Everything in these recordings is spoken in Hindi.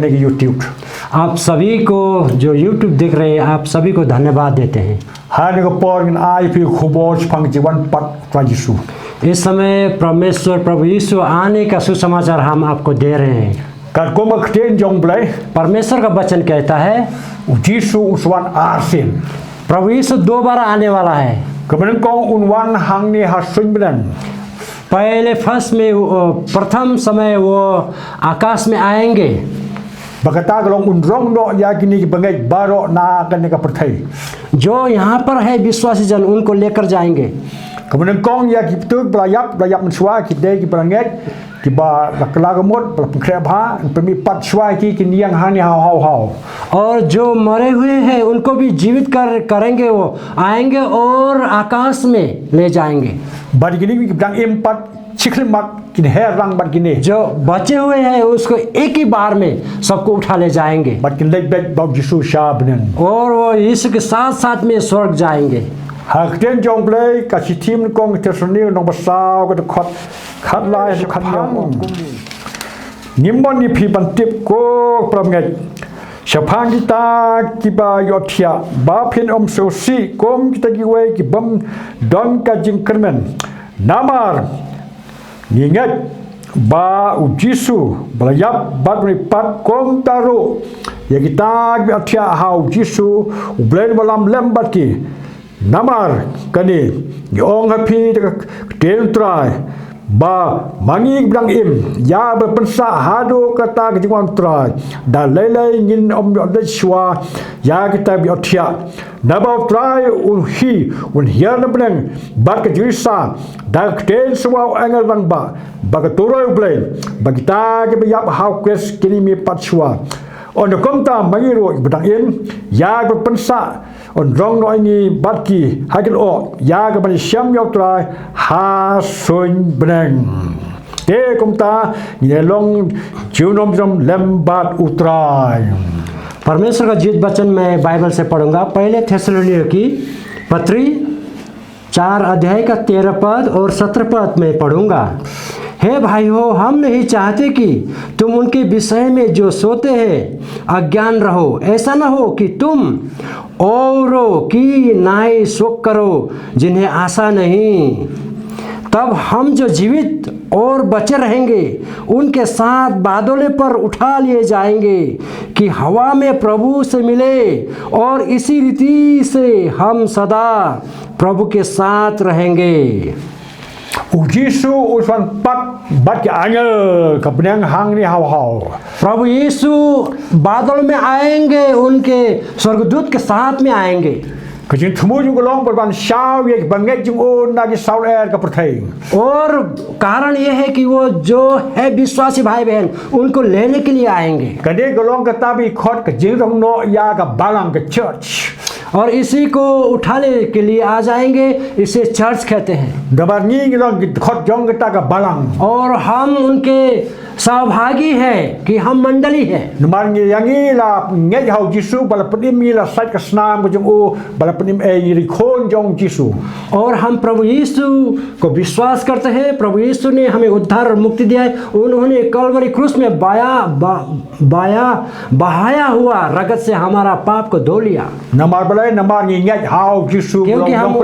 YouTube आप सभी को जो YouTube देख रहे हैं आप सभी को धन्यवाद देते हैं। इस समय परमेश्वर प्रभु यीशु आने का सुसमाचार हम आपको दे रहे हैं। परमेश्वर का वचन कहता है प्रभु यीशु दोबारा आने वाला है। पहले फर्स्ट में प्रथम समय वो आकाश में आएंगे। जो यहाँ पर है विश्वासी जन उनको लेकर जाएंगे। और जो मरे हुए हैं उनको भी जीवित करेंगे, वो आएंगे और आकाश में ले जाएंगे। जो बचे हुए हैं उसको एक ही बार में सबको उठा ले जाएंगे और वो यीशु के साथ साथ में स्वर्ग जाएंगे। Shapang kita kiba yotia ba pin sosi kom kita giwe kibam don ka jingkermen namar ningat ba ujisu belayap bat meripat kom taru ya kita yotia ha ujisu ublen balam lembat ki namar kani yong happy ten try ba mangi blang im ya berpensa hado kata kejauhan try dan lelai ngin de shwa ya kita biotia nabau try hi hier na blang ba ke jisa da ten swa angel bang ba toro blame ba kita ke yap how quest kini mi patshwa on the komta mangiro bang im ya berpensa on rong noi ni batki hakel o ya ga bani syam yok trai ha soin breng te komta ye long junom jom lembat utrai। परमेश्वर का जीवित वचन मैं बाइबल से पढ़ूंगा। पहले थेसलोनियों की पत्री 4 अध्याय का 13 पद और 17 पद में पढ़ूंगा। हे भाइयों, हम नहीं चाहते कि तुम उनके विषय में जो सोते हैं अज्ञान रहो। ऐसा न हो कि तुम औरों की नाई शोक करो जिन्हें आशा नहीं। तब हम जो जीवित और बचे रहेंगे उनके साथ बादलों पर उठा लिए जाएंगे कि हवा में प्रभु से मिले और इसी रीति से हम सदा प्रभु के साथ रहेंगे। प्रभु यीशु बादल में आएंगे, उनके स्वर्गदूत के साथ में आएंगे। और कारण यह है कि वो जो है विश्वासी भाई बहन उनको लेने के लिए आएंगे। और इसी को उठाने के लिए आ जाएंगे, इसे चर्च कहते हैं। और हम उनके सहभागी है कि हम मंडली है। और हम प्रभु यीशु को विश्वास करते हैं। प्रभु यीशु ने हमें उद्धार और मुक्ति दिया है। उन्होंने कलवरी क्रूस में बहाया हुआ रगत से हमारा पाप को धो लिया। क्योंकि हम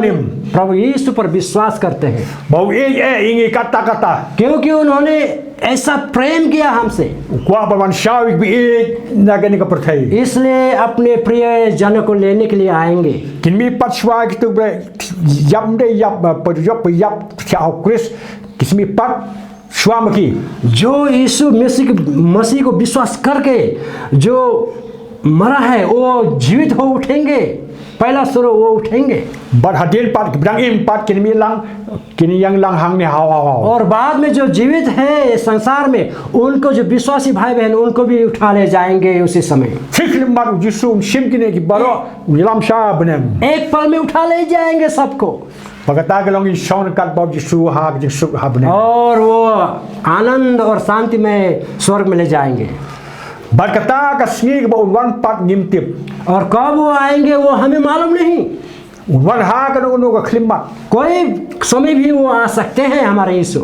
प्रभु यीशु पर विश्वास करते हैं, क्योंकि उन्होंने ऐसा प्रेम किया हमसे। इसलिए अपने प्रिय जनों को लेने के लिए आएंगे। जो यीशु मसीह को विश्वास करके जो मरा है वो जीवित हो उठेंगे। पहला सुरो वो उठेंगे और बाद में जो जीवित है संसार में उनको, जो विश्वासी भाई बहन उनको भी उठा ले जाएंगे उसी समय। एक पल में उठा ले जाएंगे सबको और वो आनंद और शांति में स्वर्ग में ले जाएंगे। और कब वो आएंगे वो हमें मालूम नहीं। कोई समय भी वो आ सकते हैं हमारे यीशु।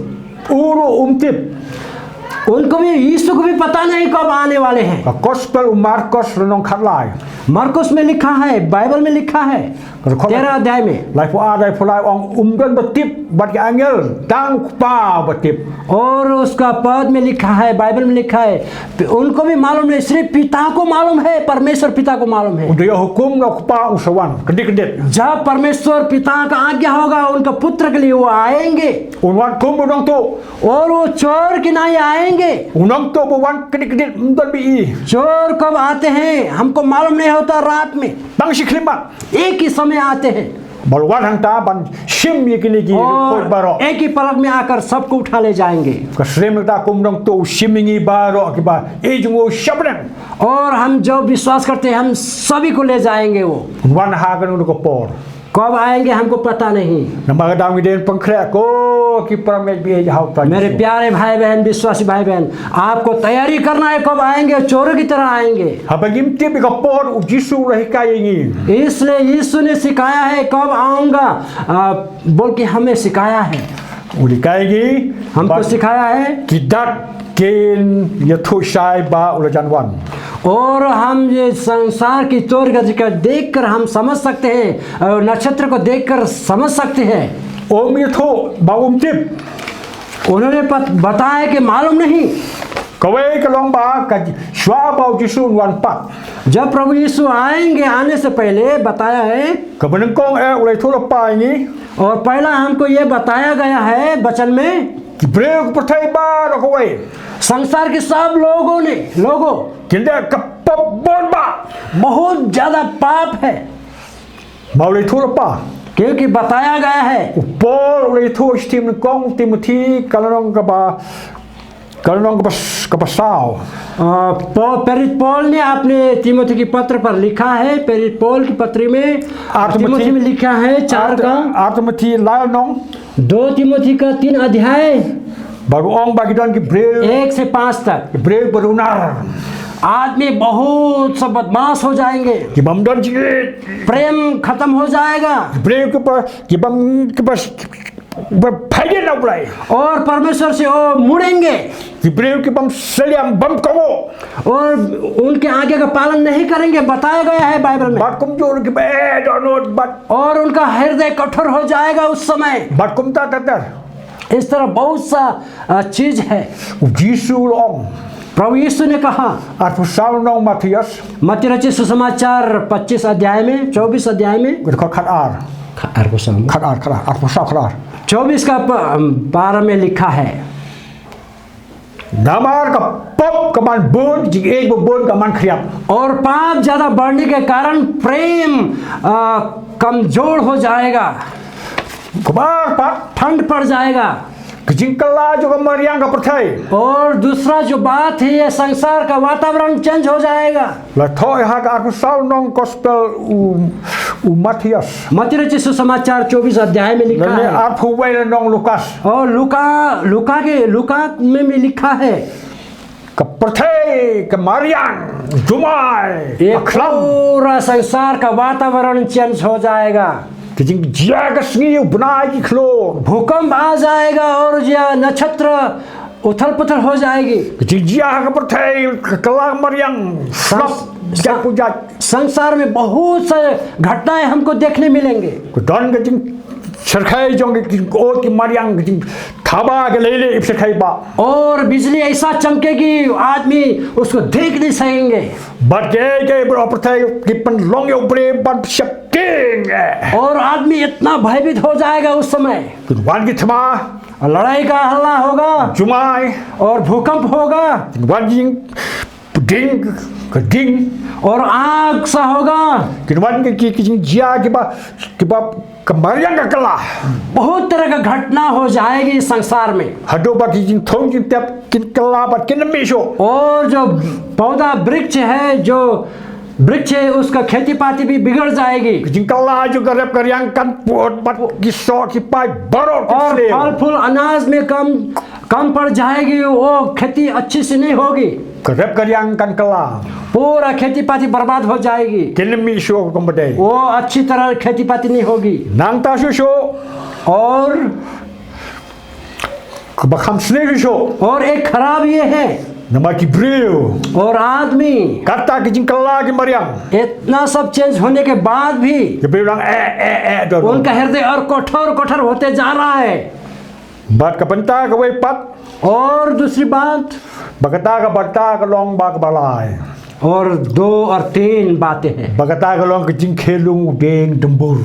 उनको भी यीशु को भी पता नहीं कब आने वाले हैं। gospel Markus renong khat lai मरकुस में लिखा है, बाइबल में लिखा है 13 अध्याय में। lai pu a dai pu lai ong don batip bat ki angel tang pa batip और उसका पद में लिखा है, बाइबल में लिखा है, उनको भी मालूम नहीं, सिर्फ पिता को मालूम है, परमेश्वर पिता को मालूम है। udah hukum no pa usawan kedik-kedik जब परमेश्वर पिता का आज्ञा होगा उनका पुत्र के लिए वो आएंगे, unwan kum unong tu और वो चोर की नहीं आएंगे। unong tu buwan kedik-kedik mdon bi चोर कब आते हैं हमको मालूम नहीं होता, रात में bang si klimat एक ही समय आते हैं balwan hang ta ban sim yekini gi koi baro और एक ही पलक में आकर सबको उठा ले जाएंगे। kasrem ta kum dong tu simingi baro ki ba e jungo shabren और हम जो विश्वास करते हैं हम सभी को ले जाएंगे। वो unwan ha kan ko por कब आएंगे हमको पता नहीं। nama dam den pangkhre ko ki pramet bi hau ta मेरे प्यारे भाई बहन, विश्वासी भाई बहन, आपको तैयारी करना है, कब आएंगे, चोरों की तरह आएंगे। habagim ti bi ko por u jisu rahi ka yingi इसलिए यीशु ने सिखाया है कब आऊंगा, बोल के हमें सिखाया है, uli kaigi हमको सिखाया है। kidat ken yathu shai ba ulajan wan और हम ये संसार की चोर गतिका देखकर हम समझ सकते हैं, और नक्षत्र को देखकर समझ सकते हैं। om yathu ba tip उन्होंने बताया कि मालूम नहीं। kawai kalong ba ka shwa ba jisu wan pat जब प्रभु यीशु आएंगे, आने से पहले बताया है, kabanang kong e ulai thu pa ni और पहला हमको ये बताया गया है वचन में, ki breu perthai ba ro kawai संसार के सब लोगों kinde ka pop bon ba बहुत ज्यादा पाप है, ba ulai thu pa क्योंकि बताया गया है। Paul ulai thu stim kong Timothy kalong ka ba sao प्रेरित पौल ने अपने तिमोथी की पत्र पर लिखा है, प्रेरित पौल की पत्री में तिमोथी में लिखा है 4 का Timothy la nong 2 तिमोथी का 3 अध्याय baru ong bagi dan ki breu 1 से 5 तक। breu berunar आदमी बहुत सब बदमाश हो जाएंगे, ki bam don jigit प्रेम खत्म हो जाएगा, breu ki bam ki bas phai na ulai और परमेश्वर से वो मुड़ेंगे, ki breu ki bam seliam bam kawo और उनके आगे का पालन नहीं करेंगे। बताया गया है बाइबल में। bat kum jor ki ba donot bat और उनका हृदय कठोर हो जाएगा उस समय। bat kum ta tatar इस तरह बहुत सा चीज है। jisu long प्रभु यीशु ने कहा, at pusal nong Matius मत्ती रचित सुसमाचार 25 अध्याय में 24 अध्याय में ko khat ar at pusal khat ar 24 का 12 में लिखा है, namar ka pop kaman bun jing e bun kaman kriap और पाप ज्यादा बढ़ने के कारण प्रेम कमजोर हो जाएगा, kabar pat ठंड पड़ जाएगा। kejingkala juga mariang ka perthai और दूसरा जो बात है, ये संसार का वातावरण चेंज हो जाएगा। la thoi ha ka pusal nong gospel u Matius मत्ती रचित सुसमाचार 24 अध्याय में लिखा Lalu है, at huwai nong Lukas और लूका में भी लिखा है, ka perthai ka mariang jumai ये aklam पूरा संसार का वातावरण चेंज हो जाएगा। kejing jaga sengi benai ki klo भूकंप आ जाएगा और यह नक्षत्र उथल पुथल हो जाएगी। kejing jaga ka perthai ka mariang slap jak pujat संसार में बहुत सारे घटनाएं हमको देखने मिलेंगे। ko don kejing serkai jong ki o ki mariang kejing thaba ke lele ip serkai ba और बिजली ऐसा चमकेगी आदमी उसको देख नहीं सकेंगे। bat ke bro perthai ki pen long yo bre bat shap king और आदमी इतना भयभीत हो जाएगा उस समय, wan ki thma लड़ाई का हल्ला होगा jumai और भूकंप होगा wan jing ding ka ding और आग सा होगा। wan ki kejing jia ki ba ka mariang ka kala बहुत तरह का घटना हो जाएगी इस संसार में। hado ba kejing thong jing tap kin kala bat kin misho और जो पौधा वृक्ष है, जो वृक्ष है उसका खेती पाती भी बिगड़ जाएगी, kejing kala juga rep karyang kan pot bat ki so ki pai baro और ki फल फूल अनाज में कम पड़ जाएगी, वो खेती अच्छी से नहीं होगी, rep karyang kan kala पूरा खेती पाती बर्बाद हो जाएगी, kin misho ko badai वो अच्छी तरह खेती पाती नहीं होगी। nang ta shu और Bakam sendiri so. और एक खराब ये है, Nama Kibril. और आदमी Kata ke jingkal lagi Maryam. इतना सब चेंज होने के बाद भी Kibril bilang dorong. उनका हृदय और कठोर कठोर होते जा रहा है। Bat kapenta ke wepat. और दूसरी बात, Bagata ke bata ke long bak balai. और 2 और 3 बातें हैं। Bagata ke long ke jingkelung deng dembur.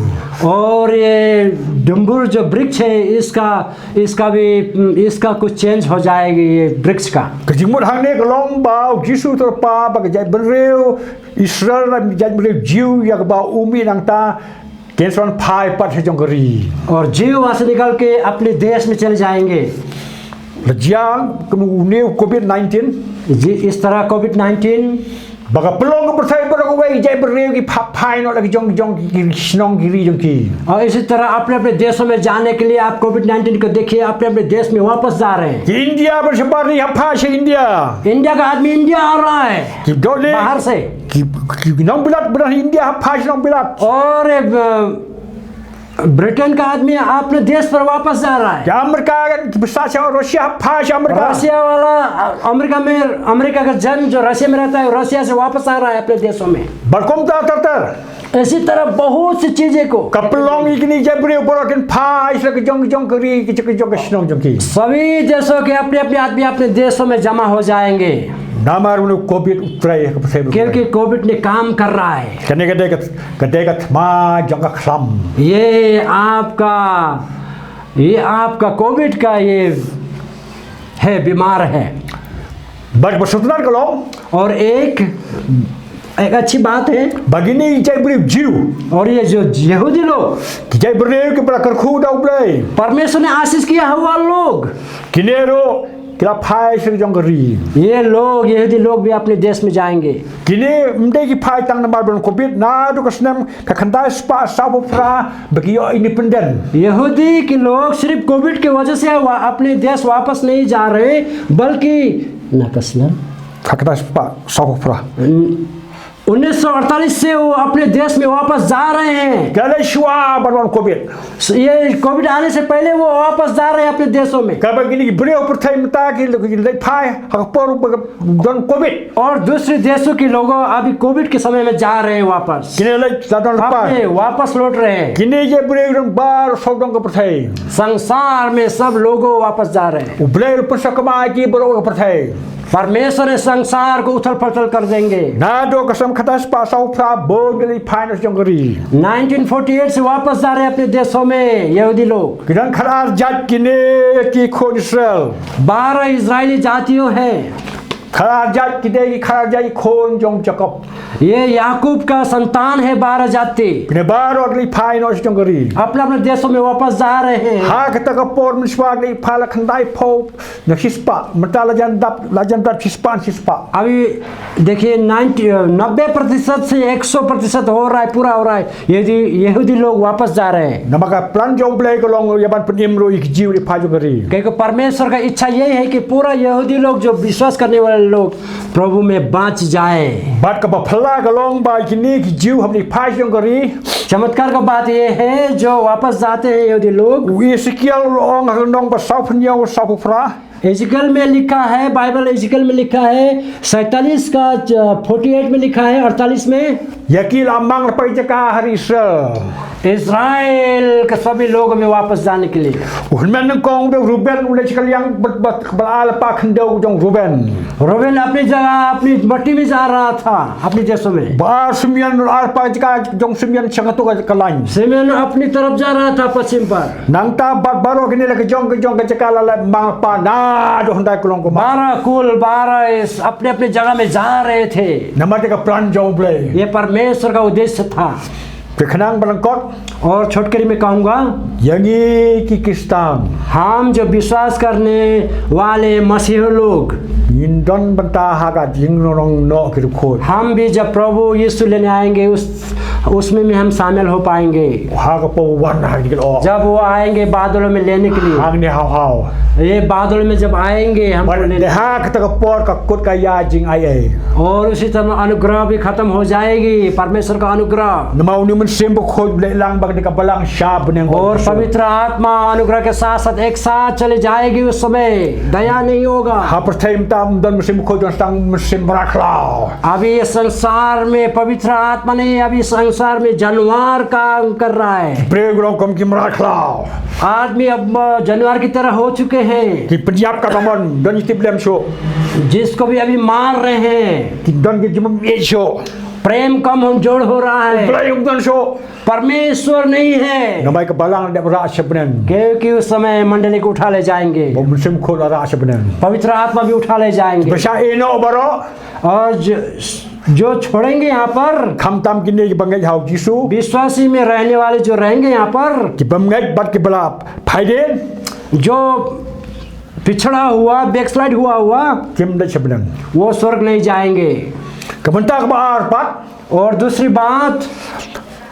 और ये डुम्बुर जो वृक्ष है इसका कुछ चेंज हो जाएगी, ये वृक्ष का। Ke jingmut hang ne ke long bau Jisu terpa bag jai bereu Israel ram jai bereu jiu ya ke bau umi nang ta kenson pai pat he jongkeri. और जीव वहां से निकल के अपने देश में चले जाएंगे। Lejang kemudian COVID-19. जी इस तरह कोविड-19 Baga pelong ke percaya pada kowe jai bereu ki pai no lagi jong ki snong kiri jong ki. और इसी तरह अपने अपने देशों में जाने के लिए आप कोविड-19 को देखिए, अपने अपने देश में वापस जा रहे हैं। Ki India bersebar ni apa se India. India का आदमी इंडिया आ रहा है Ki dole बाहर से, ki nong bilat benar India apa se nong bilat. और ब्रिटेन का आदमी अपने देश पर वापस जा रहा है। Ki Amerika kan besar se Rusia apa se Amerika. Russia वाला अमेरिका का जन जो रशिया में रहता है, रशिया से वापस आ रहा है अपने देशों में। Berkom ter. इसी तरह बहुत सी चीजें को Kapelong ikini jai bereu borokin pai se ke jong kiri ke jong snong jong ki. सभी देशों के अपने अपने आदमी अपने देशों में जमा हो जाएंगे, Namar unu COVID utrai ke percaya. क्योंकि कोविड ने काम कर रहा है। Kene kedai ma jong khlam. ये आपका कोविड का ये है, बीमार है। Bag bersutnar kalau और एक अच्छी बात है, bagini jai bereu jiu. और ये जो यहूदी लोग, Ki jai bereu ke prakarku da ublai. परमेश्वर ने आशीष किया हुआ लोग, Kinero kila pai se jong kiri. ये लोग यहूदी लोग भी अपने देश में जाएंगे। Kini mde ki pai tang namar belum COVID na tu kesnem kakandai spa sabu pra bagi yo independent. यहूदी के लोग सिर्फ कोविड की वजह से अपने देश वापस नहीं जा रहे, बल्कि नकसना Kakandai spa sabu pra. 1948 से वो अपने देश में वापस जा रहे हैं। Kala shwa belum COVID. ये कोविड आने से पहले वो वापस जा rहे हैं अपने देशों में। Kala begini beliau percaya mata ki lei pai hakpor don COVID. और दूसरे देशों के लोग अभी कोविड के समय में जा रहे हैं वापस, Kini lei ladon pai. अपने वापस lौट रहे हैं। Kini je beliau don bar sodong ke percaya. संसार में सब लोग वापस जा रहे हैं। Beliau percaya kemai ki beliau ke percaya. परमेश्वर ने संसार को उथल पुथल कर देंगे। Na do kesem kata spa sabu pra bo dari pai no jong kiri. 1948 से वापस जा रहे हैं अपने देशों में यहूदी लोग। Kidan khalar jat kini ki khon Israel. 12 Israeli जातियों हैं। Khalar jat kide ki khalar jat khon jong Jacob. ये याकूब का संतान है 12 जाति, Kini baru dari pai no jong kiri. अपने अपने देशों में वापस जा रहे हैं। Ha kata kapor miswa dari pai la khandai po na hispa mata lajan dap hispa. अभी देखिए 90% से 100% हो रहा है, पूरा हो रहा है। यहूदी लोग वापस जा रहे हैं, Na maka plan jong blai ko long yaban penimro ik jiu di pai jong kiri. क्योंकि परमेश्वर का इच्छा यही है कि पूरा यहूदी लोग जो विश्वास करने वाले लोग प्रभु में बच जाए। Bat ka ba phla ka long ba kini ki jiu ham di pai jong kiri. चमत्कार का बात ये है, जो वापस जाते हैं यहूदी लोग, Wi sekial long nong ba sau phnyau sau phra. एजिकल में लिखा है, बाइबल एजिकल में लिखा है 47 का 48 में लिखा है, 48 में Yakil amang pai jaka hari Israel. Israel के सभी लोगों में वापस जाने के लिए। Ulmen kong be Ruben ulai sekal yang bat kebal pa khendau jong Ruben. रोबेन अपनी जगह अपनी मट्टी में जा रहा था अपने देशों में। Ba sembian ar pa jaka jong sembian changatu ka lain. Semen अपनी तरफ जा रहा था पश्चिम पर। Nang ta bat baro kini la jong ka jaka la mang pa na do handai kolong ko ma. 12 कुल 12 अपने अपने जगह में जा रहे थे। Nama ka plan jong blai. ये परमेश्वर का उद्देश्य था। Teknang balangkot और छोटकरी में कहूँगा, yangi ki Kristan. हम जो विश्वास करने वाले मसीह लोग, Nindon banta haga jing norong no ki khoi. हम भी जब प्रभु यीशु लेने आएंगे उसमें भी हम शामिल हो पाएंगे। Haga po wan ha ki o. जब वो आएंगे बादलों में लेने के लिए, Hang ni hau. ये बादलों में जब आएंगे हमको Ban लेने, de ha ka ta por ka kut ka ya jing ai ai. और उसी तरह अनुग्रह भी खत्म हो जाएगी, परमेश्वर का अनुग्रह। Namau ni mesim bukhod lelang bag de kabalang syab neng और पवित्र आत्मा अनुग्रह के साथ साथ एक साथ चले जाएगी उस समय दया नहीं होगा। ha pertem tam dan mesim bukhod dan stang mesim meraklau अभी इस संसार में पवित्र आत्मा नहीं, अभी संसार में जानवर काम कर रहा है। pregrong kom ki meraklau आदमी अब जानवर की तरह हो चुके हैं, ki penyiap katamon dan itiblem syo जिसको भी अभी मार रहे हैं। ki dan ki jumam syo प्रेम कम जोड़ हो रहा है, play dan syo परमेश्वर नहीं है, namai kabalang de ra syabnen क्योंकि उस समय मंडली को उठा ले जाएंगे, bo mesim khod ra syabnen पवित्र आत्मा भी उठा ले जाएंगे। besha eno baro और जो छोड़ेंगे यहाँ पर, kham tam kini ki bangai hau jisu विश्वासी में रहने वाले जो रहेंगे यहाँ पर, ki bamngai bat ki bala phaiden जो पिछड़ा हुआ बैकस्लाइड हुआ kim da syabnen वो स्वर्ग नहीं जाएंगे। kementak baar pat और दूसरी बात,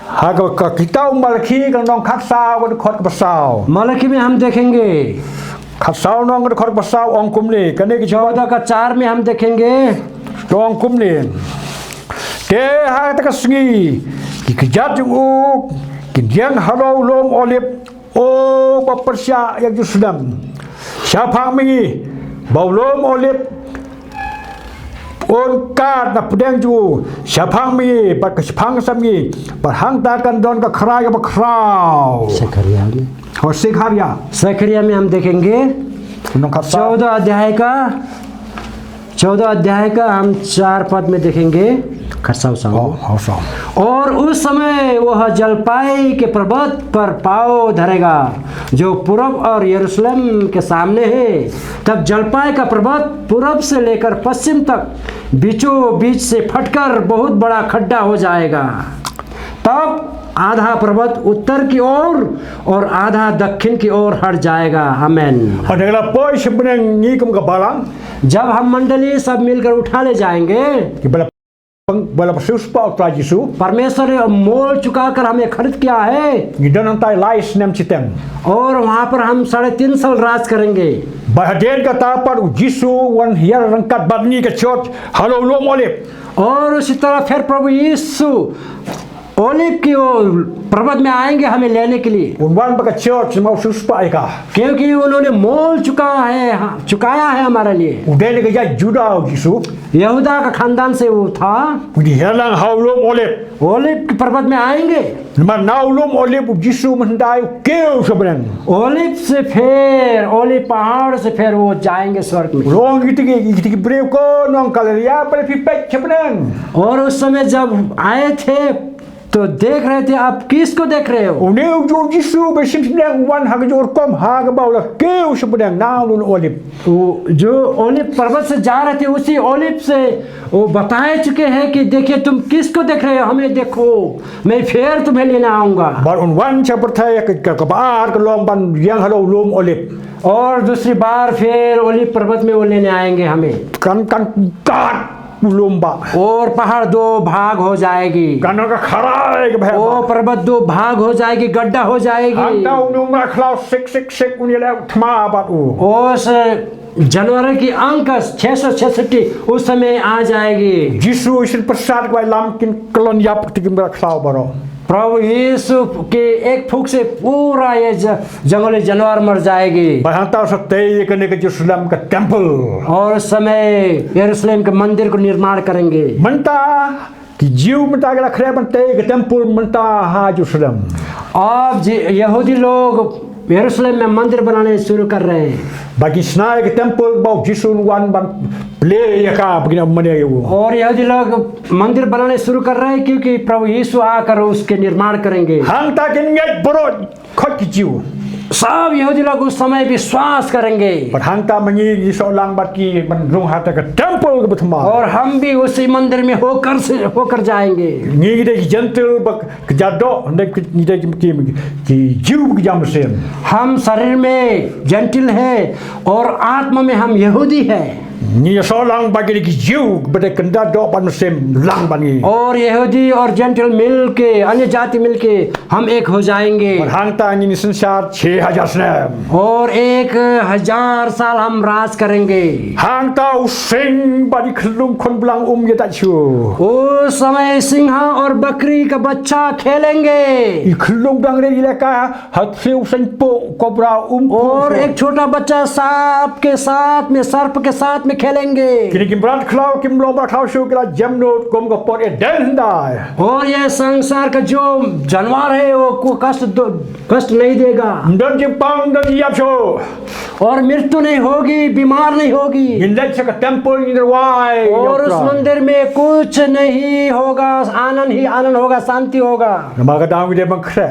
ha ka kita malaki kan nong khat sao kan khot pasao मलकी में हम देखेंगे, khat sao nong kan khot pasao ong kumni kane ki 14:4 में हम देखेंगे, ong kumni te ha ta ka sngi ki kejat jung u ki diang halo lom olip o bapersya yang jusdam syapang mi baulom olip on kad na pedang ju syapang mi pat ka syapang sami pat hang ta kan don ka khrai ka krau सखरिया में, और सिखारिया सखरिया में हम देखेंगे नong khat sao 14 अध्याय का हम 4 पद में देखेंगे। खरसाव साहब, हो sao और उस समय वह जलपाई के पर्वत पर पाँव धरेगा जो पूरब और यरूशलेम के सामने है। तब जलपाई का पर्वत पूरब से लेकर पश्चिम तक बीचों बीच से फटकर बहुत बड़ा खड्डा हो जाएगा। तब आधा पर्वत उत्तर की ओर और आधा दक्षिण की ओर हट जाएगा। आमेन। adela poi sebenang ni kum ka balang जब हम मंडली सब मिलकर उठा ले जाएंगे, ki bala pasus pa utra jisu परमेश्वर ने मोल चुकाकर हमें खरीद किया है gidan antai lais nem chitem और वहाँ पर हम 3.5 साल राज करेंगे। bahaden ka tapar jisu wan hiar rangkat badni ka church halo lo molip और उसी तरह फिर प्रभु यीशु ओलिव की ओर पर्वत में आएंगे हमें लेने के लिए, unwan ba ka church mau sus pa ka क्योंकि उन्होंने मोल चुकाया है हमारे लिए। uden ka ja juda jisu यहूदा का खानदान से वो था। di hiarlang halo molip olive की पर्वत में आएंगे, ma naulum olip jisu mendai keu sebenang olive से फिर ओलिव पहाड़ से फिर वो जाएंगे स्वर्ग में। long giti brew ko nong kalaria pa pipek sebenang और उस समय जब आए थे तो देख रहे थे, आप किसको देख रहे हो? uneu jo jisu besim sebenang wan ha jor kom ha ka baula keu sebenang naulun olip वो जो ओलिव पर्वत से जा रहे थे उसी ओलिव से वो बताए चुके हैं कि देखिए तुम किसको देख रहे हो, हमें देखो, मैं फिर तुम्हें लेने आऊंगा। bar unwan seperti ka baar ka long ban yang halo lum olip और दूसरी बार फिर ओलिव पर्वत में वो लेने आएंगे हमें, kan kat lomba और पहाड़ 2 भाग हो जाएगी, kan ka kharai ka वो bha पर्वत 2 भाग हो जाएगी, गड्ढा हो जाएगी। anta unung ma khlau sik unile thma bat u उस जानवर की अंक 666 उस समय आ जाएगी। jisu isin persat ka lam kin kelon yap tikim ba khlau baro प्रभु यीशु के एक फूंक से पूरा ये जंगली जानवर मर जाएगी। bahanta satay ka ne ka jerusalem ka temple और उस समय यरूशलेम के मंदिर को निर्माण करेंगे। menta ki jiu menta ka khre bante ka temple menta ha jerusalem अब यहूदी लोग यरूशलेम में मंदिर बनाने शुरू कर रहे हैं, bagi snai ka temple bau jisu wan ban play ya ka begini mane yu और यहूदी लोग मंदिर बनाने शुरू कर रहे हैं क्योंकि प्रभु यीशु आकर उसके निर्माण करेंगे। hang ta kin ngai boro khot ki jiu सब यहूदी लोग उस समय विश्वास करेंगे but hang ta mangi jisu lang bat ki ban rung hata ka temple ka bthma और हम भी उसी मंदिर में होकर जाएंगे। ni de gentle bak jado ne ni de ki jiu ki jam sem हम शरीर में जंटिल है और आत्मा में हम यहूदी है। Ni so lang bagi di jiu bade kenda do pan sem lang bani. और यहूदी और जेंटल मिल के अन्य जाति मिल के हम एक हो जाएंगे Par hang ta ni संसार 6000 snem. और 1000 साल हम राज करेंगे Hang ta using badi khlum khon blang ye ta chu. उस समय सिंह और बकरी का बच्चा खेलेंगे I khlum blang re ilaka hat se using po kobra और एक छोटा बच्चा सांप के साथ में सर्प के साथ में खेलेंगे Kini kim brat khlau kim lo ba khau shu kala jamno kom ko pot e den dai. और यह संसार का जो जानवर है वो को कष्ट नहीं देगा Ndon ji pang don yap shu. और मृत्यु नहीं होगी बीमार नहीं होगी In let se ka temple in the wai. और उस मंदिर में कुछ नहीं होगा आनंद ही आनंद होगा शांति होगा Nama ka dang de bang khre.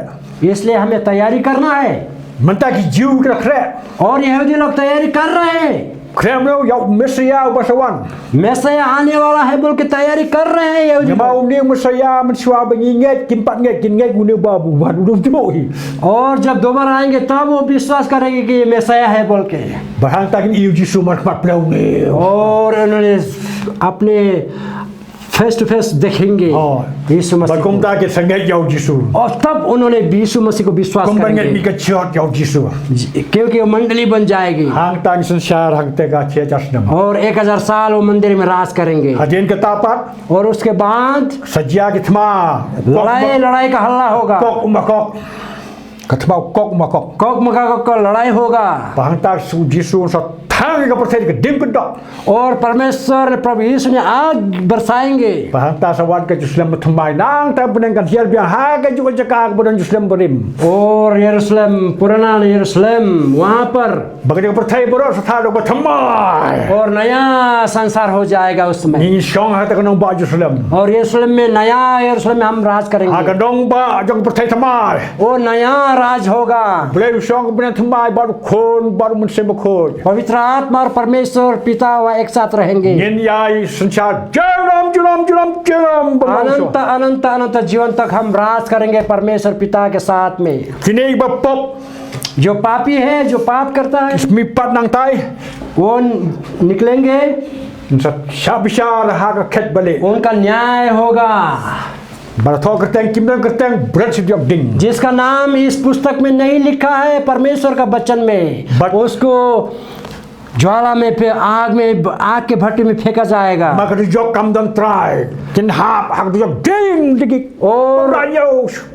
इसलिए हमें तैयारी करना है Menta ki jiu ka khre. और यहूदी लोग तैयारी कर रहे हैं Krem lo ya Messiah basawan. Mysia आने वाला है बोल के तैयारी कर रहे हैं यहूदी Nama लोग। umni Messiah mensua benginget kim pat nget kin nget gune babu wan dum tu hi. और जब दोबारा आएंगे तब वो विश्वास करेंगे कि ये मैसिया है बोल के Bahang ta kin iu jisu mat pat plau ni. और उन्होंने अपने फेस टू फेस देखेंगे यीशु मसीह Bakum को। ta ke sanget yau jisu. और तब उन्होंने यीशु मसीह को विश्वास Kum banget ni करेंगे ka chot yau jisu. क्योंकि वो मंडली बन जाएगी Hang ta संसार hang te ka che jasnam. और 1000 साल वो मंदिर में राज करेंगे Hadin ke tapat और उसके बाद sajia ke thma. लड़ाई का हल्ला होगा Kok umakok. Kathma kok umakok. Cock macaque का लड़ाई होगा Bahang ta su jisu sa thang ka persen ke dim ke dok. और परमेश्वर प्रभु यीशु ने आग बरसाएंगे Bahang ta sawat ke Jerusalem thmai nang ta beneng kan hial biang ha ke juga cakak bodan Jerusalem berim. और यरूशलेम पुराना यरूशलेम वहाँ पर Bagi ke percaya boros sa dok thmai. और नया संसार हो जाएगा उस समय Ni song ha ta kanong ba Jerusalem. और यरूशलेम में नया यरूशलेम में हम राज Ha करेंगे kanong ba jong percaya thmai. और नया राज होगा Boleh song beneng thmai baru khon baru mensem khon. पवित्र आत्मा और परमेश्वर पिता व एक साथ रहेंगे Yen yai संसार jeram. अनंत अनंत अनंत जीवन तक हम राज करेंगे परमेश्वर पिता के साथ में Kini ba pop जो पापी है जो पाप करता है mi pat nang tai. वो निकलेंगे Sa syabishar ha ka khet balik. उनका न्याय होगा Baratho kerteng kimdan kerteng berat sidiok ding. जिसका नाम इस पुस्तक में नहीं लिखा है परमेश्वर का वचन में But- उसको ज्वाला में आग के भट्टी में फेंका जाएगा Maka dijok kamdan try. Kin hap hak dijok ding dikik. और Rayo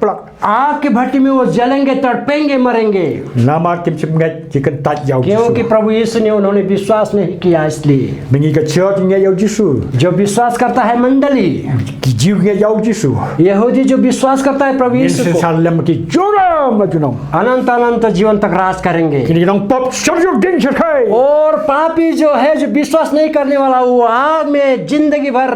plak. आग के भट्टी में वो जलेंगे तड़पेंगे मरेंगे Nama kim sim ngai chicken tat yau क्योंकि jisu. प्रभु यीशु ने उन्होंने विश्वास नहीं किया इसलिए Mengi ka church ngai yau jisu. जो विश्वास करता है मंडली Ki jiu ngai yau jisu. यहूदी जो विश्वास करता है प्रभु Yen यीशु को salem ki juram la junong. अनंत अनंत जीवन तक राज करेंगे Kini nong pop syarjok ding sirkai. और पापी जो है जो विश्वास नहीं करने वाला वो आग में जिंदगी भर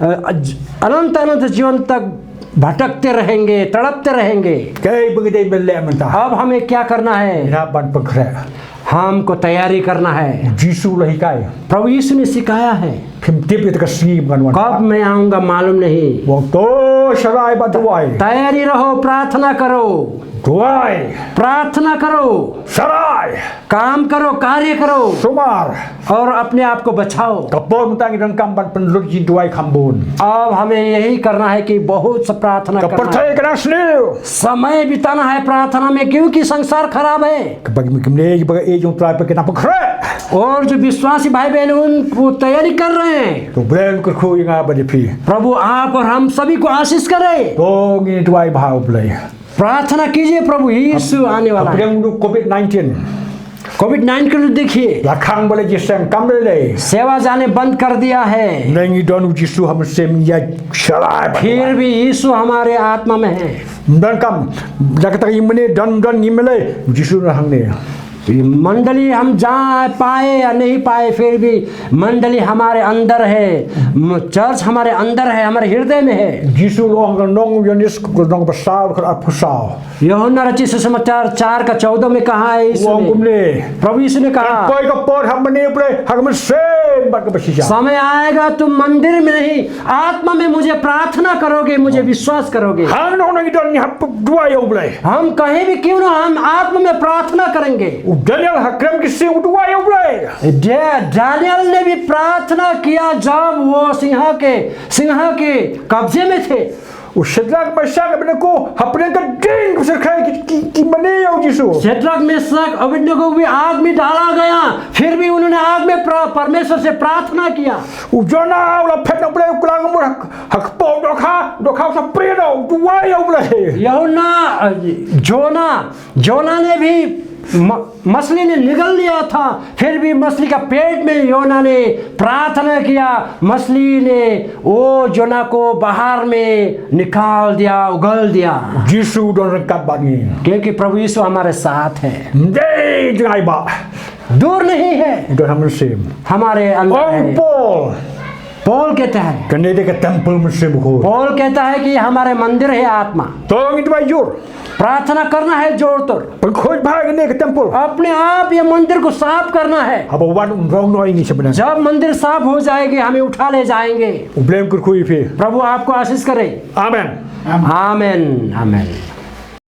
अनंत अनंत जीवन तक भटकते रहेंगे तड़पते रहेंगे Kai begede belle mentah. अब हमें क्या करना है Ina ban pengkre. हमको तैयारी करना है Jisu lahi kai. प्रभु यीशु ने सिखाया है Kim tip itu kasih bukan wan. कब मैं आऊंगा मालूम नहीं Waktu syarai batuai. तैयारी रहो प्रार्थना करो Tuai. प्रार्थना करो Syarai. काम करो कार्य करो Sumar. और अपने आप को बचाओ Kapon mentang dan kamban penlut ji tuai kambun. अब हमें यही करना है कि बहुत सा प्रार्थना करना है। Kepercaya kena sendiri. समय बिताना है प्रार्थना में क्योंकि संसार खराब है Bagi kemne bagi ejong try pe kena pengkre. और जो विश्वासी भाई बहन उन वो तैयारी कर रहे हैं Tu blen kerku yang apa di pi. प्रभु आप और हम सभी को आशीष करें Tong ini tuai bahau belai. प्रार्थना कीजिए प्रभु यीशु आने वाला Apa है yang dulu COVID-19. कोविड-19 को देखिए Lakang boleh jisem kam belai. सेवा जाने बंद कर दिया है Nengi don jisu ham sem ya syarai. फिर भी यीशु हमारे आत्मा में है Dan kam dak tak imene don imele jisu rahang ne. मंडली हम जा पाए या नहीं पाए फिर भी मंडली हमारे अंदर है चर्च हमारे अंदर है, हमारे हृदय में है। Jisu long nong yonis nong pasal ker apusal. यूहन्ना रचित सुसमाचार 4:14 में कहा है Wong यीशु ने, kumne. प्रभु यीशु ने कहा, Poi ka por ham mani ple hagam sem bat ka pasija. समय आएगा तुम मंदिर में नहीं आत्मा में मुझे प्रार्थना करोगे, मुझे विश्वास करोगे। Hang nong nang idon ni hap dua yo ple. हम कहीं भी क्यों ना हम आत्मा में प्रार्थना करेंगे। Daniel hakram ki sing dua yo ple. Daniel ने भी प्रार्थना किया जब वो सिंह के कब्जे में थे। O Shadrach Meshach Abednego hapne ka ding kusar khai ki mane yo Jisu. Shadrach Meshach Abednego भी आग में डाला गया, फिर भी उन्होंने आग में परमेश्वर से प्रार्थना किया। O Jonah la phet nong ple kulang mo hak po do kha sa pre do dua yo ple. जोना ने भी मछली ने निगल लिया था, फिर भी मछली का पेट में योना ने प्रार्थना किया, मछली ने वो जोना को बाहर में निकाल दिया, उगल दिया। Jisu don rekat bagi. क्योंकि प्रभु यीशु हमारे साथ है, Ndai jangai ba. दूर नहीं है, Don ham sem. हमारे अंदर है। Paul. पौल कहता है, Kene de ka temple muslim ko. Paul कहता है कि हमारे मंदिर है आत्मा, Tong itu bajur. प्रार्थना करना है जोर तोड़, Pag khoj bhag ne ka temple. अपने आप ये मंदिर को साफ करना है। Apa wan rong no ini sebenarnya. जब मंदिर साफ हो जाएगी हमें उठा ले जाएंगे। Blame kur kui fe. प्रभु आपको आशीष करे। Amen. आमेन आमेन।